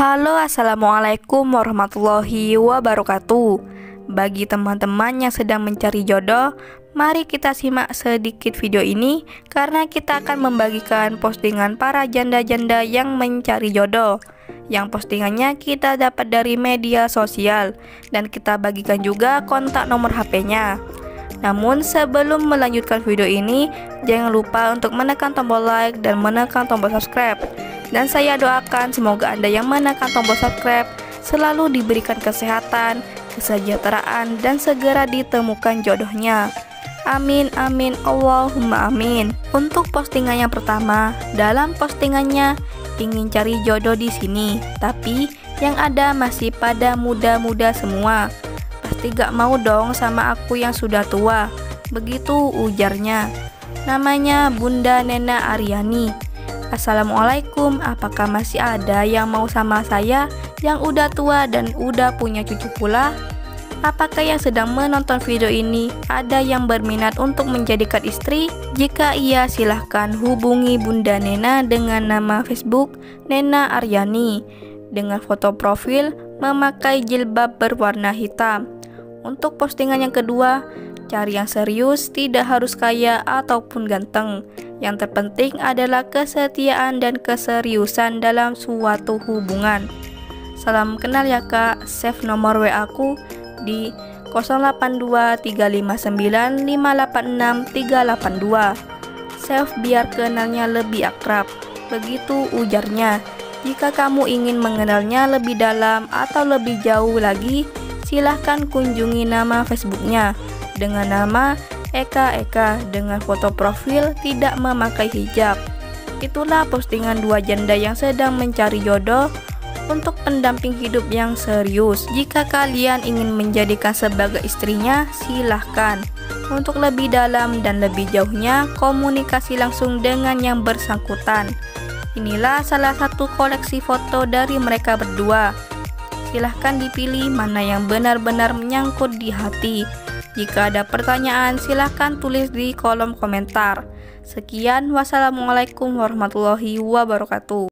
Halo, assalamualaikum warahmatullahi wabarakatuh. Bagi teman-teman yang sedang mencari jodoh, mari kita simak sedikit video ini karena kita akan membagikan postingan para janda-janda yang mencari jodoh, yang postingannya kita dapat dari media sosial, dan kita bagikan juga kontak nomor HP-nya. Namun sebelum melanjutkan video ini, jangan lupa untuk menekan tombol like dan menekan tombol subscribe. Dan saya doakan semoga Anda yang menekan tombol subscribe selalu diberikan kesehatan, kesejahteraan, dan segera ditemukan jodohnya. Amin amin Allahumma amin. Untuk postingan yang pertama, dalam postingannya ingin cari jodoh di sini, tapi yang ada masih pada muda-muda semua. Pasti gak mau dong sama aku yang sudah tua, begitu ujarnya. Namanya Bunda Nena Aryani. Assalamualaikum, apakah masih ada yang mau sama saya yang udah tua dan udah punya cucu pula? Apakah yang sedang menonton video ini ada yang berminat untuk menjadikan istri? Jika iya, silahkan hubungi Bunda Nena dengan nama Facebook Nena Aryani dengan foto profil memakai jilbab berwarna hitam. Untuk postingan yang kedua, cari yang serius, tidak harus kaya ataupun ganteng. Yang terpenting adalah kesetiaan dan keseriusan dalam suatu hubungan. Salam kenal ya kak, save nomor WA aku di 082359586382. Save biar kenalnya lebih akrab, begitu ujarnya. Jika kamu ingin mengenalnya lebih dalam atau lebih jauh lagi, silahkan kunjungi nama Facebooknya dengan nama Eka dengan foto profil tidak memakai hijab. Itulah postingan dua janda yang sedang mencari jodoh untuk pendamping hidup yang serius. Jika kalian ingin menjadikan sebagai istrinya, silahkan. Untuk lebih dalam dan lebih jauhnya, komunikasi langsung dengan yang bersangkutan. Inilah salah satu koleksi foto dari mereka berdua. Silahkan dipilih mana yang benar-benar menyangkut di hati. Jika ada pertanyaan, silahkan tulis di kolom komentar. Sekian, wassalamualaikum warahmatullahi wabarakatuh.